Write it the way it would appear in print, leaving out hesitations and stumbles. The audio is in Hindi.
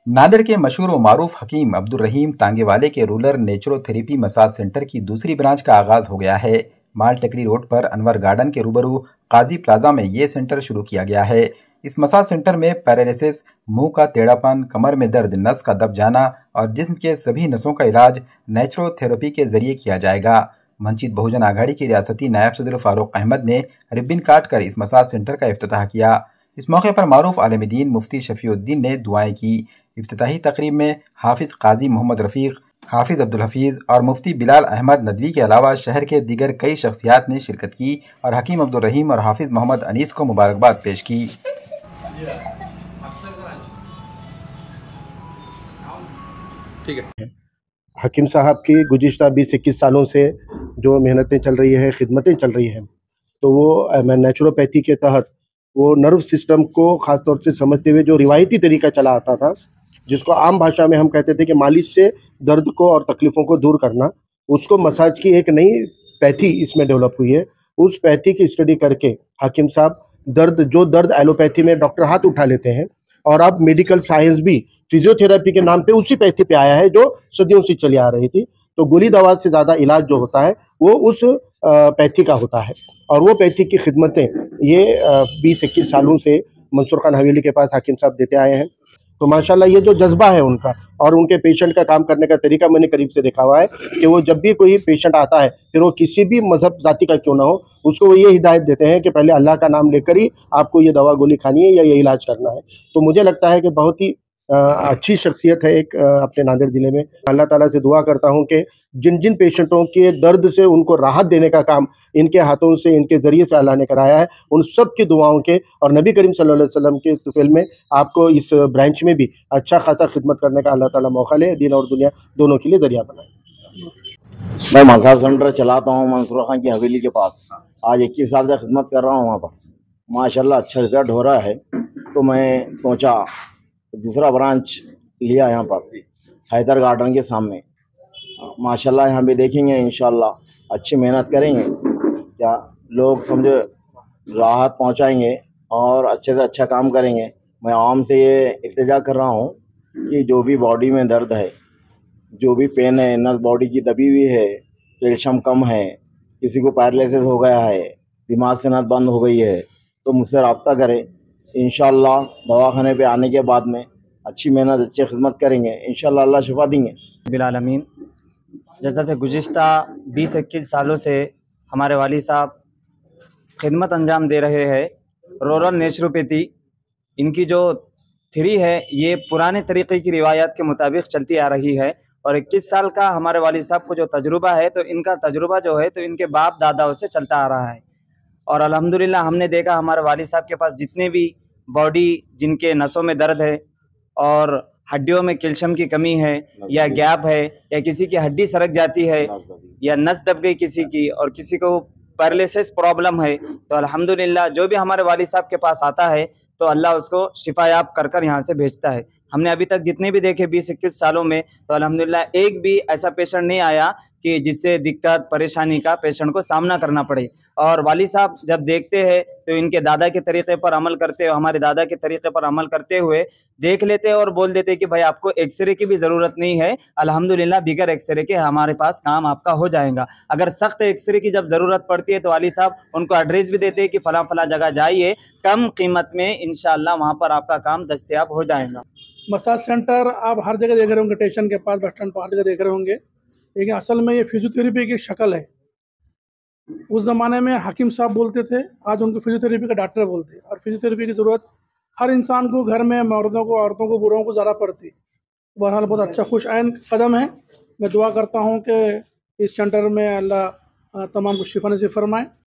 नांदेड़ के मशहूर व मारूफ हकीम अब्दुल रहीम तांगेवाले के रूरल नेचुरोथेरेपी मसाज सेंटर की दूसरी ब्रांच का आगाज हो गया है। माल टेकरी रोड पर अनवर गार्डन के रूबरू काजी प्लाजा में ये सेंटर शुरू किया गया है। इस मसाज सेंटर में पैरालिसिस, मुंह का टेढ़ापन, कमर में दर्द, नस का दब जाना और जिस्म के सभी नसों का इलाज नेचुरोथेरेपी के जरिए किया जाएगा। वंचित बहुजन आघाड़ी के रियासती नायब सदर फारूक अहमद ने रिब्बिन काट कर इस मसाज सेंटर का इफ्तिताह किया। इस मौके पर मारूफ आलिम दीन मुफ्ती शफीउद्दीन ने दुआएं की। इफ्तिताही तकरीब में हाफिज काजी मोहम्मद रफीक, हाफिज अब्दुल हफीज और मुफ्ती बिलाल अहमद नदवी के अलावा शहर के दीगर कई शख्सियात ने शिरकत की और हकीम अब्दुल रहीम और हाफिज मोहम्मद अनीस को मुबारकबाद पेश की। ठीक है। हकीम साहब की गुज़िश्ता 20-21 सालों से जो मेहनतें चल रही हैं, खिदमतें चल रही हैं, तो वो नेचुरोपैथी के तहत वो नर्व सिस्टम को ख़ास तौर से समझते हुए जो रिवायती तरीका चला आता था, जिसको आम भाषा में हम कहते थे कि मालिश से दर्द को और तकलीफ़ों को दूर करना, उसको मसाज की एक नई पैथी इसमें डेवलप हुई है। उस पैथी की स्टडी करके हकीम साहब दर्द एलोपैथी में डॉक्टर हाथ उठा लेते हैं, और अब मेडिकल साइंस भी फिजियोथेरेपी के नाम पे उसी पैथी पे आया है जो सदियों से चली आ रही थी। तो गोली दवा से ज़्यादा इलाज जो होता है वो उस पैथी का होता है, और वो पैथी की खिदमतें ये 20-21 सालों से मंसूर खान हवेली के पास हकीम साहब देते आए हैं। तो माशाल्लाह ये जो जज्बा है उनका और उनके पेशेंट का काम करने का तरीका मैंने करीब से देखा हुआ है कि वो जब भी कोई पेशेंट आता है, फिर वो किसी भी मजहब जाति का क्यों ना हो, उसको वो ये हिदायत देते हैं कि पहले अल्लाह का नाम लेकर ही आपको ये दवा गोली खानी है या ये इलाज करना है। तो मुझे लगता है कि बहुत ही अच्छी शख्सियत है एक अपने नांदेड़ ज़िले में। अल्लाह ताला से दुआ करता हूँ कि जिन जिन पेशेंटों के दर्द से उनको राहत देने का काम इनके हाथों से, इनके ज़रिए से अल्लाह ने कराया है, उन सब की दुआओं के और नबी करीम सल्लल्लाहु अलैहि वसल्लम के तुफ़ैल में आपको इस ब्रांच में भी अच्छा खासा खिदमत करने का अल्लाह ताला मौका ले, दीन और दुनिया दोनों के लिए ज़रिया बनाए। मैं मसाज सेंटर चलाता हूँ मंसूर खान की हवेली के पास। आज 21 साल से खिदमत कर रहा हूँ वहाँ पर। माशाल्लाह अच्छा रिजल्ट हो रहा है, तो मैं सोचा दूसरा ब्रांच लिया यहाँ पर हैदर गार्डन के सामने। माशाल्लाह यहाँ भी देखेंगे, इंशाल्लाह अच्छी मेहनत करेंगे, क्या लोग समझो राहत पहुँचाएंगे और अच्छे से अच्छा काम करेंगे। मैं आवाम से ये इल्तिजा कर रहा हूँ कि जो भी बॉडी में दर्द है, जो भी पेन है, नस बॉडी की दबी हुई है, कैल्शियम कम है, किसी को पैरालिसिस हो गया है, दिमाग से नस बंद हो गई है, तो मुझसे रब्ता करें। इंशाल्लाह दवाखाने पे आने के बाद में अच्छी मेहनत, अच्छी खिदमत करेंगे, इंशाल्लाह अल्लाह शिफा देंगे। बिलालमीन जैसा से गुज़िश्ता 20-21 सालों से हमारे वाली साहब खिदमत अंजाम दे रहे हैं। रूरल नेचुरोपैथी इनकी जो थ्री है ये पुराने तरीक़े की रिवायत के मुताबिक चलती आ रही है, और 21 साल का हमारे वाली साहब को जो तजुर्बा है, तो इनका तजुर्बा जो है तो इनके बाप दादाओं से चलता आ रहा है। और अल्हम्दुलिल्लाह हमने देखा हमारे वाली साहब के पास जितने भी बॉडी जिनके नसों में दर्द है और हड्डियों में कैल्शियम की कमी है या गैप है या किसी की हड्डी सरक जाती है या नस दब गई किसी की और किसी को पैरालिसिस प्रॉब्लम है, तो अल्हम्दुलिल्लाह जो भी हमारे वाली साहब के पास आता है तो अल्लाह उसको शिफायाब कर कर यहाँ से भेजता है। हमने अभी तक जितने भी देखे 20-21 सालों में, तो अल्हम्दुलिल्लाह एक भी ऐसा पेशेंट नहीं आया कि जिससे दिक्कत परेशानी का पेशेंट को सामना करना पड़े। और वाली साहब जब देखते हैं तो इनके दादा के तरीक़े पर अमल करते, हमारे दादा के तरीक़े पर अमल करते हुए देख लेते और बोल देते कि भाई आपको एक्सरे की भी ज़रूरत नहीं है, अल्हम्दुलिल्लाह बिगर एक्सरे के हमारे पास काम आपका हो जाएगा। अगर सख्त एक्सरे की जब ज़रूरत पड़ती है तो वाली साहब उनको एड्रेस भी देते हैं कि फ़लाँ फ़लाँ जगह जाइए, कम कीमत में इंशाअल्लाह वहाँ पर आपका काम दस्तयाब हो जाएगा। मसाज सेंटर आप हर जगह देख रहे होंगे, स्टेशन के पास, बस स्टैंड पर, हर जगह देख रहे होंगे, लेकिन असल में ये फिजियोथेरेपी की शक्ल है। उस ज़माने में हकीम साहब बोलते थे, आज उनको फिजियोथेरेपी का डॉक्टर बोलते हैं। और फिजियोथेरेपी की ज़रूरत हर इंसान को, घर में मर्दों को, औरतों को, बूढ़ों को ज़्यादा पड़ती। बहरहाल बहुत अच्छा खुश आइन कदम है। मैं दुआ करता हूँ कि इस सेंटर में अल्लाह तमाम को शिफा नसीब फरमाए।